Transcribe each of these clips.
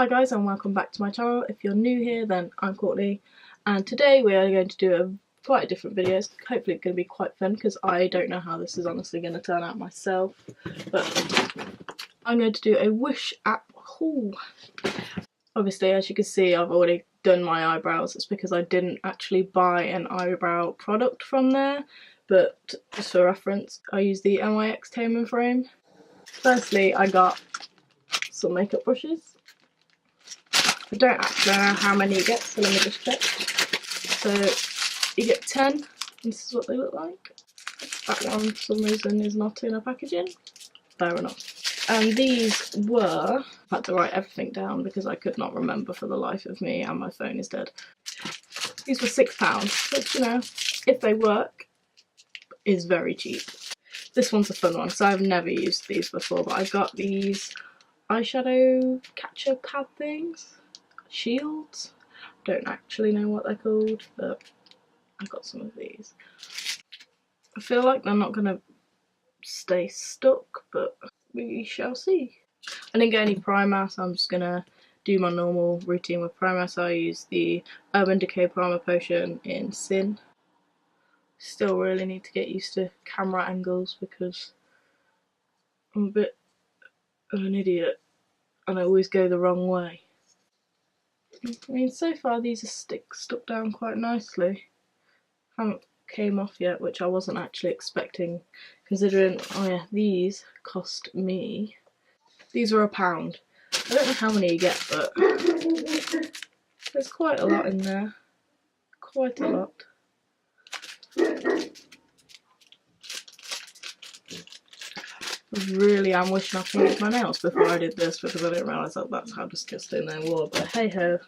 Hi guys and welcome back to my channel. If you're new here then I'm Courtney and today we are going to do quite a different video. It's hopefully going to be quite fun because I don't know how this is honestly going to turn out myself, but I'm going to do a Wish app haul. Obviously, as you can see, I've already done my eyebrows. It's because I didn't actually buy an eyebrow product from there, but just for reference I use the Tame frame. Firstly, I got some makeup brushes. I don't actually know how many you get, so let me just check. So you get 10, and this is what they look like. That one for some reason is not in a packaging. Fair enough. And these were, I had to write everything down because I could not remember for the life of me and my phone is dead. These were £6, which, you know, if they work, is very cheap. This one's a fun one, so I've never used these before, but I got these eyeshadow catcher pad things. Shields? Don't actually know what they're called, but I got some of these. I feel like they're not gonna stay stuck, but we shall see. I didn't get any primer, so I'm just gonna do my normal routine with primer. So I use the DECAY primer potion in Sin. Still really need to get used to camera angles because I'm a bit of an idiot and I always go the wrong way. I mean, so far these are stuck down quite nicely. Haven't came off yet, which I wasn't actually expecting, considering, oh yeah, these cost me, these were £1. I don't know how many you get, but there's quite a lot in there. Quite a lot. Really am wishing I painted my nails before I did this because I didn't realise that that's how disgusting they were, but hey ho.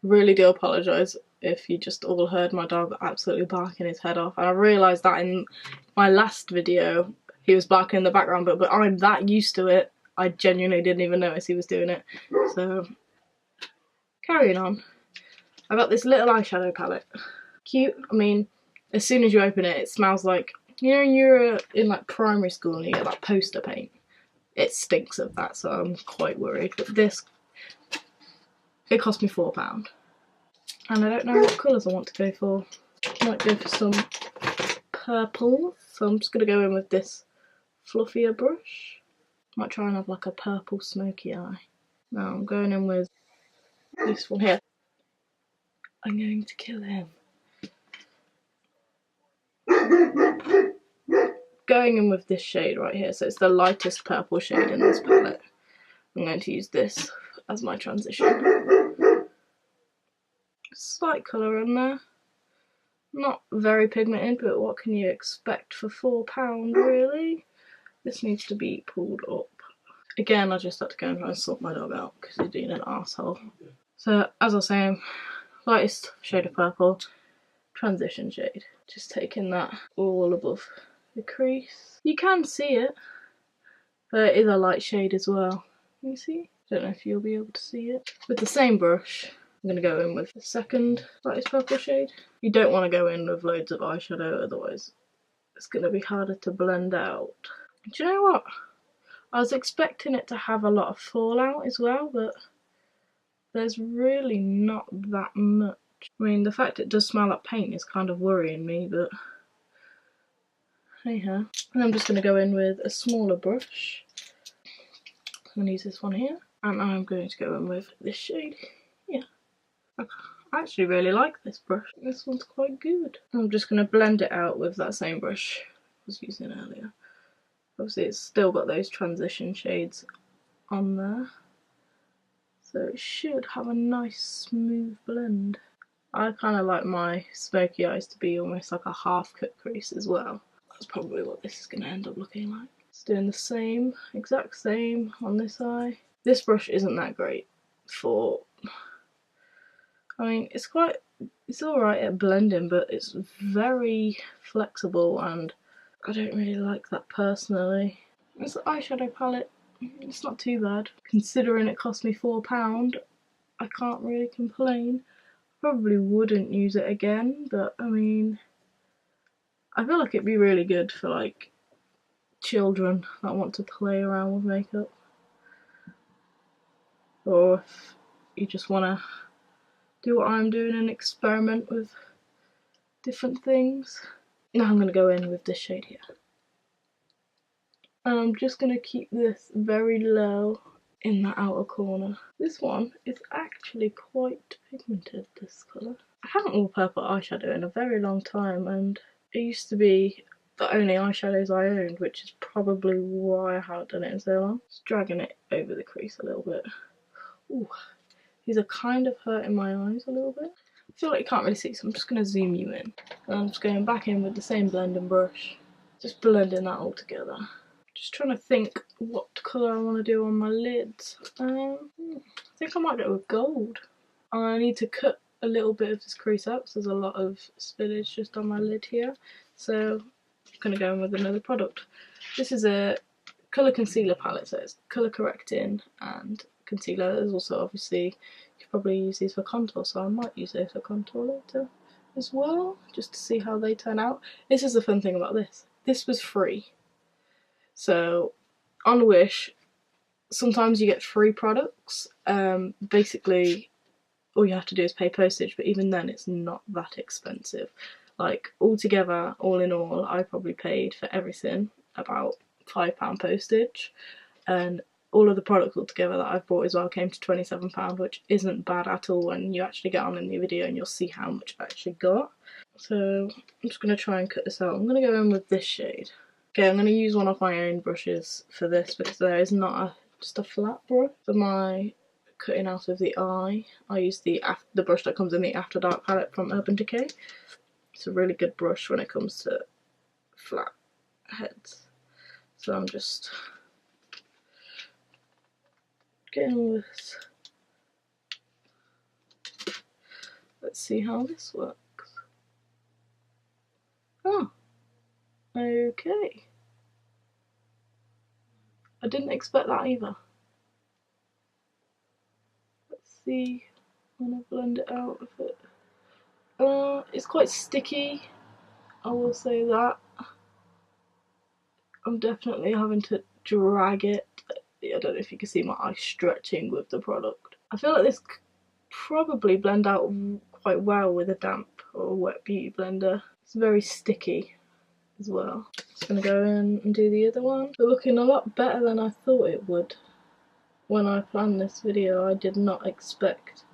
Really do apologise if you just all heard my dog absolutely barking his head off. And I realised that in my last video he was barking in the background, but I'm that used to it, I genuinely didn't even notice he was doing it. So, carrying on. I got this little eyeshadow palette. Cute. I mean, as soon as you open it, it smells like, you know, you're in like primary school and you get that poster paint. It stinks of that, so I'm quite worried. But this, it cost me £4. And I don't know what colours I want to go for. I might go for some purple, so I'm just going to go in with this fluffier brush. Might try and have like a purple smoky eye. Now I'm going in with this one here. I'm going to kill him. Going in with this shade right here, so it's the lightest purple shade in this palette. I'm going to use this as my transition. Slight colour in there. Not very pigmented, but what can you expect for £4 really? This needs to be pulled up. Again, I just had to go and try and sort my dog out because he's being an arsehole. So, as I was saying, lightest shade of purple, transition shade. Just taking that all above the crease. You can see it, but it is a light shade as well. Can you see? Don't know if you'll be able to see it. With the same brush, I'm going to go in with the second lightest purple shade. You don't want to go in with loads of eyeshadow, otherwise it's going to be harder to blend out. Do you know what? I was expecting it to have a lot of fallout as well, but there's really not that much. I mean, the fact it does smell like paint is kind of worrying me, but hey ho. And I'm just going to go in with a smaller brush. I'm going to use this one here, and I'm going to go in with this shade here. I actually really like this brush. This one's quite good. I'm just going to blend it out with that same brush I was using earlier. Obviously it's still got those transition shades on there, so it should have a nice smooth blend. I kind of like my smoky eyes to be almost like a half cut crease as well. That's probably what this is going to end up looking like. It's doing the same, exact same on this eye. This brush isn't that great for, I mean, it's alright at blending, but it's very flexible and I don't really like that personally. It's an eyeshadow palette, it's not too bad. Considering it cost me £4, I can't really complain. Probably wouldn't use it again, but I mean, I feel like it'd be really good for like children that want to play around with makeup. or if you just want to do what I'm doing and experiment with different things. Now I'm going to go in with this shade here. And I'm just going to keep this very low in the outer corner. This one is actually quite pigmented, this colour. I haven't worn purple eyeshadow in a very long time, and it used to be the only eyeshadows I owned, which is probably why I haven't done it in so long. Just dragging it over the crease a little bit. Ooh, these are kind of hurting my eyes a little bit. I feel like you can't really see, so I'm just going to zoom you in. And I'm just going back in with the same blending brush, just blending that all together. Just trying to think what colour I want to do on my lids. I think I might go with gold. I need to cut a little bit of this crease out because there's a lot of spillage just on my lid here. So I'm going to go in with another product. This is a colour concealer palette, so it's colour correcting and concealer. There's also, obviously, you could probably use these for contour, so I might use those for contour later as well, just to see how they turn out. This is the fun thing about this. This was free. So on Wish, sometimes you get free products. Basically, all you have to do is pay postage, but even then it's not that expensive. Like, altogether, all in all, I probably paid for everything about £5 postage, and all of the products altogether that I've bought as well came to £27, which isn't bad at all when you actually get on in the video and you'll see how much I actually got. So I'm just going to try and cut this out. I'm going to go in with this shade. Okay, I'm going to use one of my own brushes for this because there is not just a flat brush. For my cutting out of the eye, I use the brush that comes in the After Dark palette from Urban Decay. It's a really good brush when it comes to flat heads. So I'm just getting this. Let's see how this works. Oh, okay. I didn't expect that either. Let's see when I blend it out with it. It's quite sticky, I will say that. I'm definitely having to drag it. I don't know if you can see my eye stretching with the product. I feel like this could probably blend out quite well with a damp or wet beauty blender. It's very sticky as well. Just gonna go in and do the other one. It's looking a lot better than I thought it would. When I planned this video, I did not expect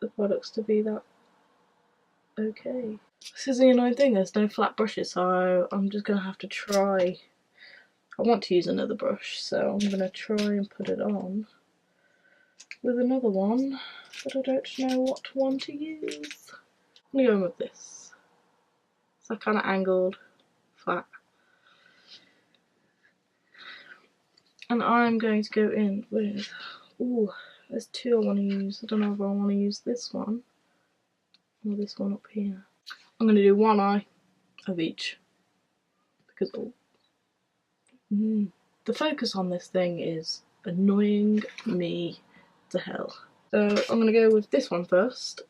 the products to be that okay. This is the annoying thing, there's no flat brushes, so I'm just gonna have to try. I want to use another brush, so I'm gonna try and put it on with another one, but I don't know what one to use. I'm gonna go in with this. It's that kind of angled, flat. And I'm going to go in with, ooh, there's two I want to use. I don't know if I want to use this one or this one up here. I'm going to do one eye of each because the focus on this thing is annoying me to hell. So I'm going to go with this one first.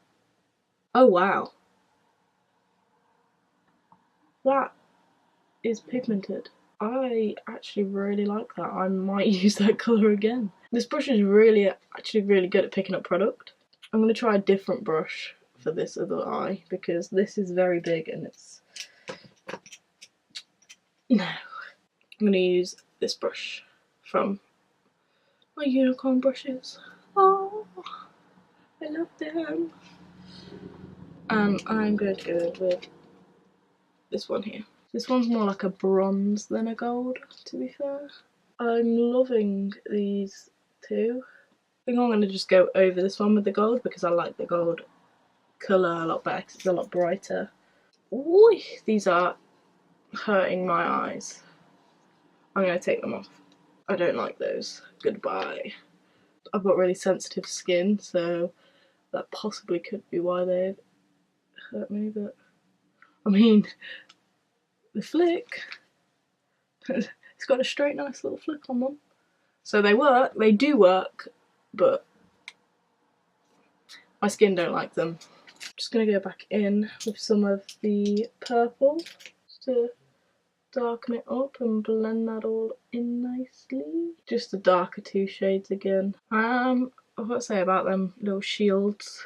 Oh wow, that is pigmented. I actually really like that. I might use that colour again. This brush is actually really good at picking up product. I'm going to try a different brush for this other eye because this is very big and it's... No. I'm going to use this brush from my unicorn brushes. Oh, I love them. And I'm going to go with this one here. This one's more like a bronze than a gold, to be fair. I'm loving these two. I think I'm going to just go over this one with the gold because I like the gold colour a lot better because it's a lot brighter. Ooh, these are hurting my eyes. I'm going to take them off. I don't like those. Goodbye. I've got really sensitive skin, so that possibly could be why they hurt me, but I mean, the flick, it's got a straight nice little flick on them. So they work, they do work, but my skin don't like them. I'm just going to go back in with some of the purple just to darken it up and blend that all in nicely. Just the darker two shades again. I've got to say about them little shields,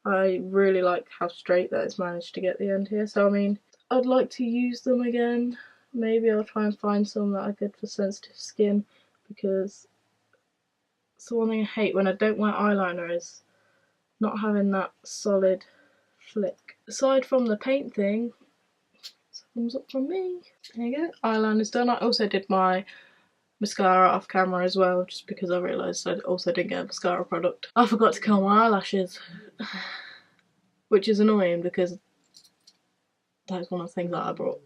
I really like how straight that it's managed to get the end here. So I mean, I'd like to use them again. Maybe I'll try and find some that are good for sensitive skin, because it's the one thing I hate when I don't wear eyeliner is not having that solid flick. Aside from the paint thing, thumbs up from me. There you go, eyeliner's done. I also did my mascara off camera as well, just because I realised I also didn't get a mascara product. I forgot to curl my eyelashes, which is annoying because that's one of the things that I brought.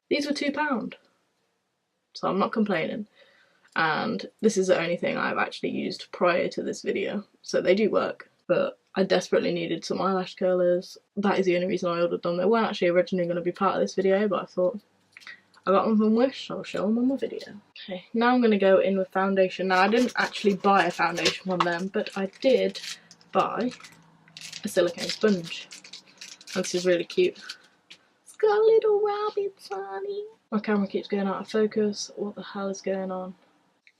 These were £2, so I'm not complaining. And this is the only thing I've actually used prior to this video, so they do work. But I desperately needed some eyelash curlers. That is the only reason I ordered them. They weren't actually originally going to be part of this video, but I thought I got them from Wish, so I'll show them on my video. Okay, now I'm going to go in with foundation. Now I didn't actually buy a foundation from them, but I did buy a silicone sponge. And this is really cute. It's got little rabbits on it. My camera keeps going out of focus. What the hell is going on?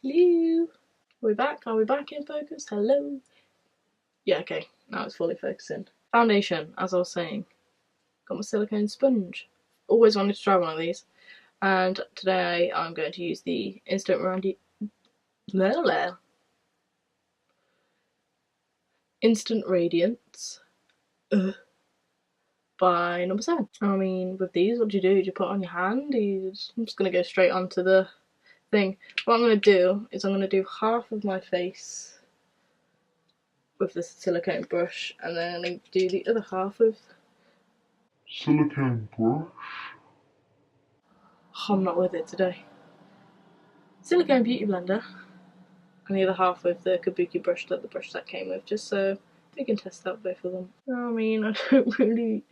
Hello? Are we back? Are we back in focus? Hello? Yeah, okay. Now it's fully focusing. Foundation, as I was saying. Got my silicone sponge. Always wanted to try one of these. And today I'm going to use the Instant Radiance by number 7. I mean, with these, what do you do? Do you put it on your hand? I'm just going to go straight onto the thing. What I'm going to do is I'm going to do half of my face with the silicone brush, and then I'm going to do the other half with silicone brush. Oh, I'm not with it today. Silicone beauty blender, and the other half with the kabuki brush, the brush that came with, just so we can test out both of them. I mean, I don't really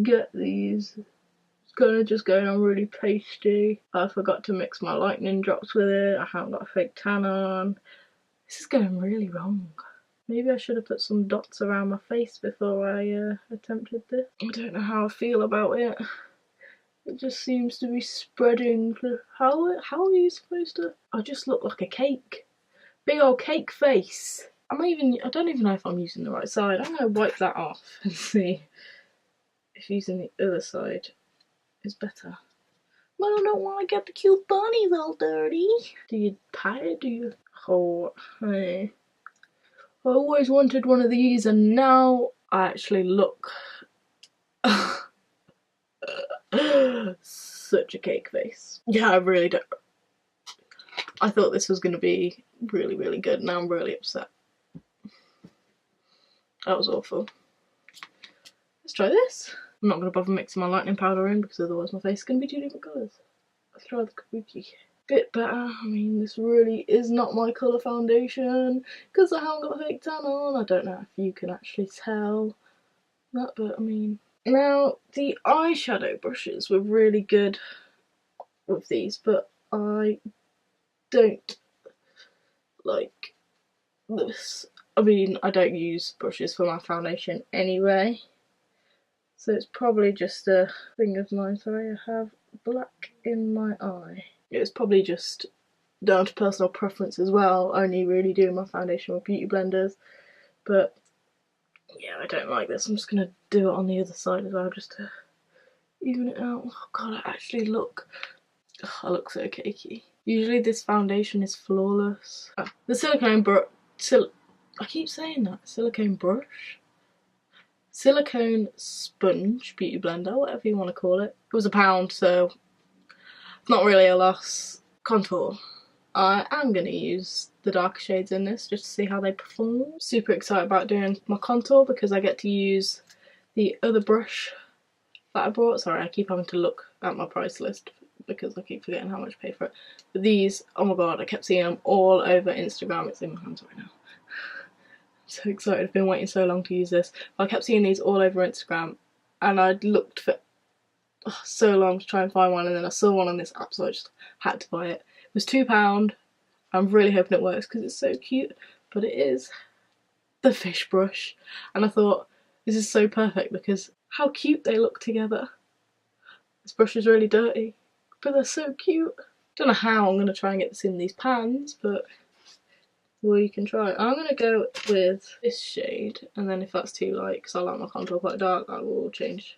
get these. It's kind of just going on really pasty. I forgot to mix my lightning drops with it. I haven't got a fake tan on. This is going really wrong. Maybe I should have put some dots around my face before I attempted this. I don't know how I feel about it. It just seems to be spreading. How are you supposed to? I just look like a cake. Big old cake face. I don't even know if I'm using the right side. I'm going to wipe that off and see if using the other side is better. But I don't want to get the cute bunnies all dirty. Do you tie it? Do you? Oh, hey. I always wanted one of these, and now I actually look such a cake face. Yeah, I really don't. I thought this was going to be really, really good. Now I'm really upset. That was awful. Let's try this. I'm not going to bother mixing my lightning powder in because otherwise my face is going to be 2 different colours. Let's try the kabuki. Bit better. I mean, this really is not my colour foundation because I haven't got a fake tan on. I don't know if you can actually tell that, but I mean. Now, the eyeshadow brushes were really good with these, but I don't like this. I mean, I don't use brushes for my foundation anyway, so it's probably just a thing of mine. Sorry, I have black in my eye. It's probably just down to personal preference as well, only really doing my foundation with beauty blenders, but yeah, I don't like this. I'm just going to do it on the other side as well, just to even it out. Oh god, I actually look, I look so cakey. Usually this foundation is flawless. The silicone brush, I keep saying that, silicone brush? Silicone sponge beauty blender, whatever you want to call it. It was £1, so it's not really a loss. Contour. I am going to use the darker shades in this just to see how they perform. Super excited about doing my contour because I get to use the other brush that I brought. Sorry, I keep having to look at my price list because I keep forgetting how much I pay for it. But these, oh my god, I kept seeing them all over Instagram. It's in my hands right now. So excited, I've been waiting so long to use this. I kept seeing these all over Instagram and I'd looked for so long to try and find one, and then I saw one on this app, so I just had to buy it. It was £2. I'm really hoping it works because it's so cute, but it is the fish brush, and I thought this is so perfect because how cute they look together. This brush is really dirty, but they're so cute. Don't know how I'm going to try and get this in these pans, but we can try. I'm going to go with this shade, and then if that's too light, because I like my contour quite dark, I will change.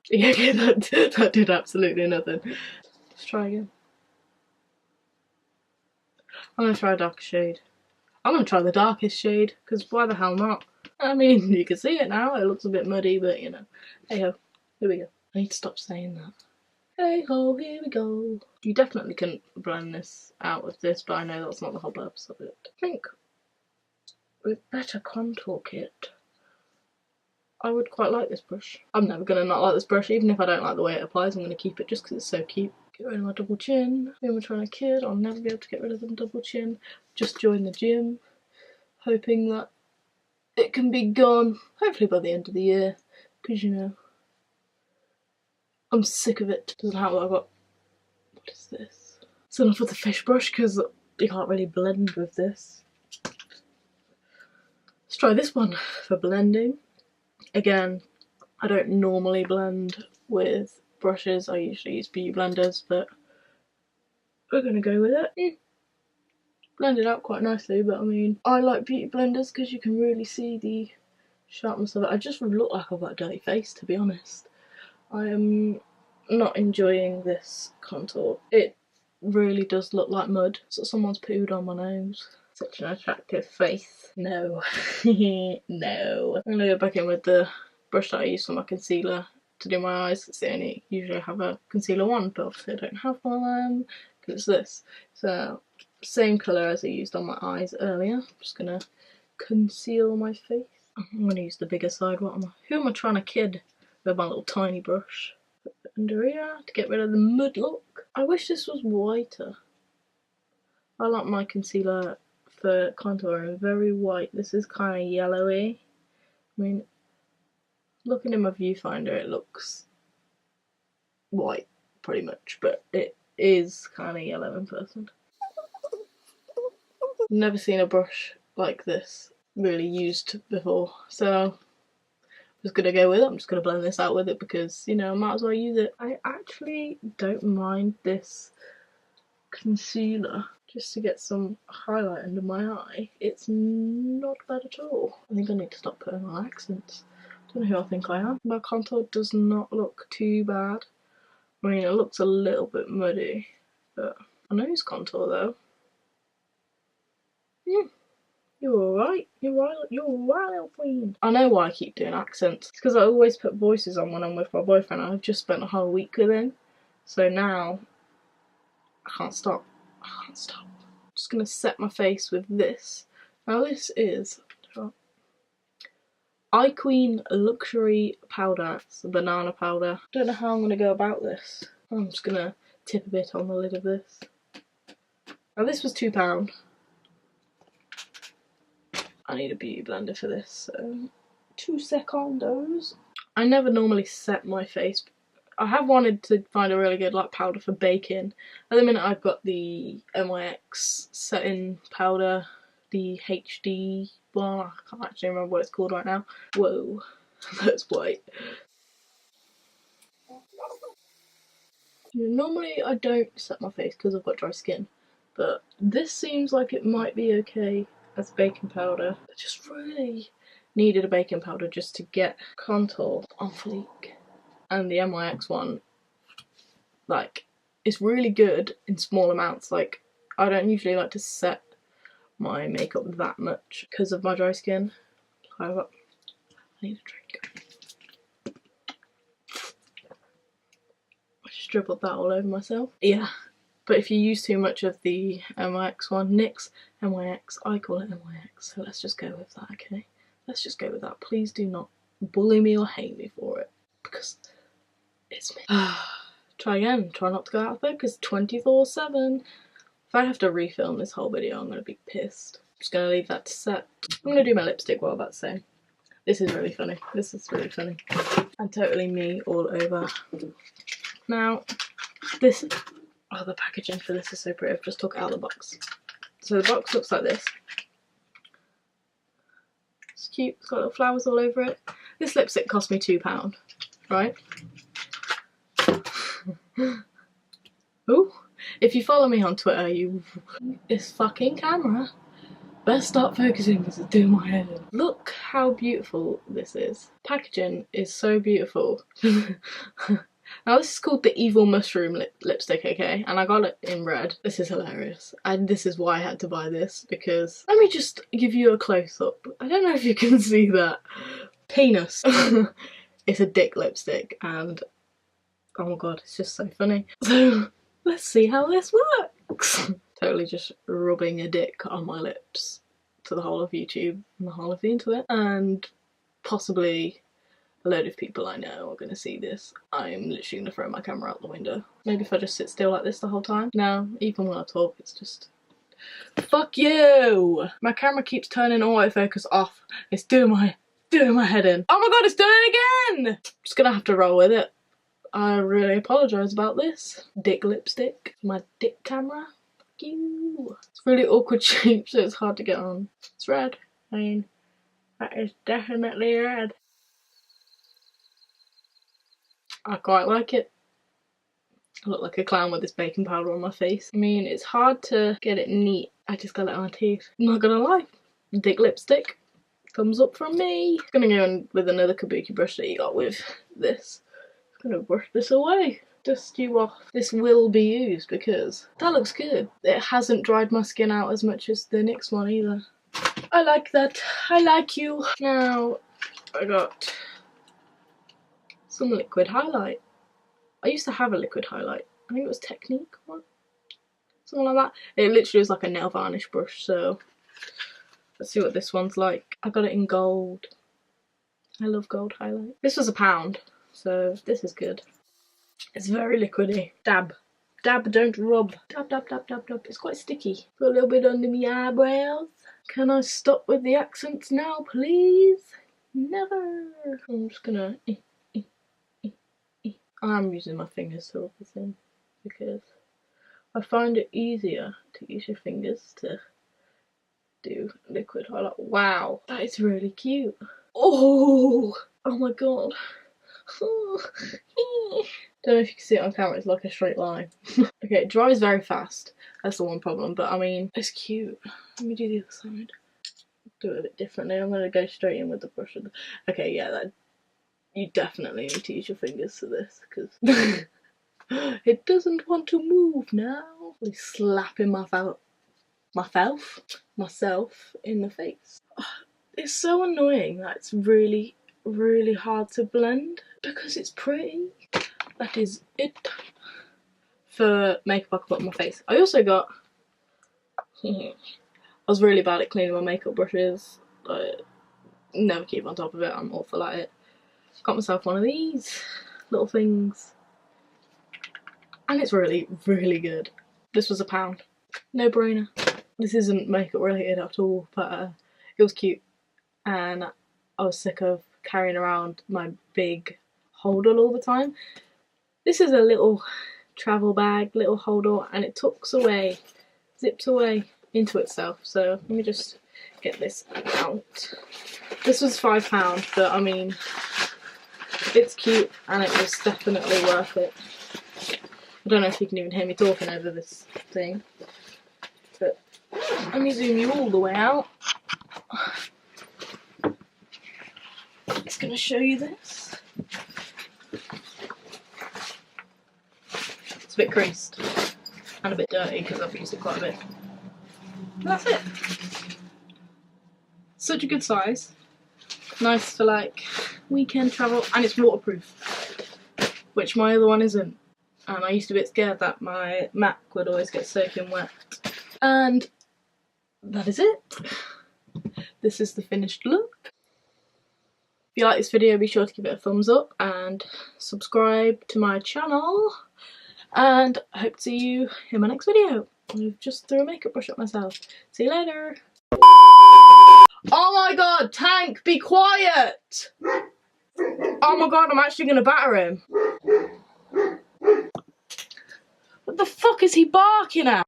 Yeah, okay, that did absolutely nothing. Let's try again. I'm going to try a darker shade. I'm going to try the darkest shade, because why the hell not? I mean, you can see it now, it looks a bit muddy, but you know. Hey ho, here we go. I need to stop saying that. Hey ho, here we go. You definitely can blend this out with this, but I know that's not the whole purpose of it. I think with better contour kit, I would quite like this brush. I'm never going to not like this brush, even if I don't like the way it applies, I'm going to keep it just because it's so cute. Get rid of my double chin. When we're trying a kid, I'll never be able to get rid of the double chin. Just joined the gym, hoping that it can be gone, hopefully by the end of the year, because you know, I'm sick of it. Doesn't help that I've got, what is this? It's enough with the fish brush because you can't really blend with this. Let's try this one for blending. Again, I don't normally blend with brushes, I usually use beauty blenders, but we're gonna go with it. Blended out quite nicely, but I mean, I like beauty blenders because you can really see the sharpness of it. I just look like I've got a dirty face, to be honest. I am not enjoying this contour. It really does look like mud. So someone's pooed on my nose. Such an attractive face. No. No. I'm gonna go back in with the brush that I use for my concealer to do my eyes. It's the only, usually I have a concealer one, but obviously I don't have one of them because it's this. So same colour as I used on my eyes earlier. I'm just gonna conceal my face. I'm gonna use the bigger side. Who am I trying to kid with my little tiny brush? Put it under here to get rid of the mud look. I wish this was whiter. I like my concealer for contouring very white. This is kind of yellowy. I mean, looking in my viewfinder, it looks white pretty much, but it is kind of yellow in person. Never seen a brush like this really used before, so I'm just gonna go with it. I'm just gonna blend this out with it because, you know, I might as well use it. I actually don't mind this concealer just to get some highlight under my eye. It's not bad at all. I think I need to stop putting on accents. Don't know who I think I am. My contour does not look too bad. I mean, it looks a little bit muddy, but my nose contour though. You're alright. You're alright, little queen. I know why I keep doing accents. It's because I always put voices on when I'm with my boyfriend. I've just spent a whole week with him. So now, I can't stop. I can't stop. I'm just going to set my face with this. Now this is iQueen Luxury Powder. It's a banana powder. Don't know how I'm going to go about this. I'm just going to tip a bit on the lid of this. Now this was £2. I need a beauty blender for this, so 2 secondos. I never normally set my face. I have wanted to find a really good like powder for baking. At the minute I've got the NYX setting powder, the HD one. I can't actually remember what it's called right now. Whoa, that's white. Normally I don't set my face because I've got dry skin, but this seems like it might be okay as baking powder. I just really needed a baking powder just to get contour on fleek. And the NYX one, like, it's really good in small amounts. Like, I don't usually like to set my makeup that much because of my dry skin. However, I need a drink. I just dribbled that all over myself. Yeah. But if you use too much of the NYX one, NYX, NYX, I call it NYX, so let's just go with that, okay? Let's just go with that. Please do not bully me or hate me for it, because it's me. Try again. Try not to go out of focus 24/7. If I have to refilm this whole video, I'm going to be pissed. I'm just going to leave that to set. I'm going to do my lipstick while that's saying. This is really funny. This is really funny. And totally me all over. Now, this... Oh, the packaging for this is so pretty. I've just took it out of the box. So the box looks like this. It's cute. It's got little flowers all over it. This lipstick cost me £2. right? Ooh, if you follow me on Twitter, this fucking camera best start focusing because it's doing my head in. Look how beautiful this is. Packaging is so beautiful. Now this is called the Evil Mushroom lipstick, okay? And I got it in red. This is hilarious. And this is why I had to buy this, because let me just give you a close-up. I don't know if you can see that. Penis. It's a dick lipstick and oh my god, it's just so funny. So let's see how this works. Totally just rubbing a dick on my lips to the whole of YouTube and the whole of the internet, and possibly a load of people I know are going to see this. I'm literally going to throw my camera out the window. Maybe if I just sit still like this the whole time. No, even when I talk, it's just... Fuck you! My camera keeps turning autofocus off. It's doing my head in. Oh my god, it's doing it again! Just gonna have to roll with it. I really apologise about this. Dick lipstick. My dick camera. Fuck you. It's really awkward shape, so it's hard to get on. It's red. I mean, that is definitely red. I quite like it. I look like a clown with this baking powder on my face. I mean, it's hard to get it neat. I just got it on my teeth. I'm not gonna lie. Dick lipstick. Thumbs up from me. I'm gonna go in with another kabuki brush that you got with this. I'm gonna brush this away. Dust you off. This will be used because that looks good. It hasn't dried my skin out as much as the NYX one either. I like that. I like you. Now, I got some liquid highlight. I used to have a liquid highlight. I think it was Technique one. Something like that. It literally was like a nail varnish brush, so let's see what this one's like. I got it in gold. I love gold highlight. This was £1, so this is good. It's very liquidy. Dab. Dab, don't rub. Dab, dab, dab, dab, dab. It's quite sticky. Put a little bit under my eyebrows. Can I stop with the accents now, please? Never. I'm just gonna... I'm using my fingers to rub this in because I find it easier to use your fingers to do liquid highlight. Wow, that is really cute. Oh my god. Don't know if you can see it on camera, it's like a straight line. Okay, it dries very fast. That's the one problem, but I mean, it's cute. Let me do the other side. Do it a bit differently. I'm gonna go straight in with the brush. Okay, yeah, that. You definitely need to use your fingers for this because it doesn't want to move now. I'm slapping myself in the face. It's so annoying that it's really, really hard to blend because it's pretty. That is it for makeup I can put on my face. I also got... I was really bad at cleaning my makeup brushes. I never keep on top of it. I'm awful at it. Got myself one of these little things and it's really, really good. This was £1. No brainer. This isn't makeup related at all, but it was cute and I was sick of carrying around my big holder all the time. This is a little travel bag, little holder, and it zips away into itself. So let me just get this out. This was £5, but I mean, it's cute and it was definitely worth it. I don't know if you can even hear me talking over this thing, but let me zoom you all the way out. It's going to show you this. It's a bit creased and a bit dirty because I've used it quite a bit. And that's it. Such a good size. Nice for like weekend travel, and it's waterproof, which my other one isn't. And I used to be a bit scared that my MAC would always get soaking wet. And that is it. This is the finished look. If you like this video, be sure to give it a thumbs up and subscribe to my channel. And I hope to see you in my next video. I've just threw a makeup brush at myself. See you later. Oh my god, Tank, be quiet! Oh my god, I'm actually gonna batter him. What the fuck is he barking at?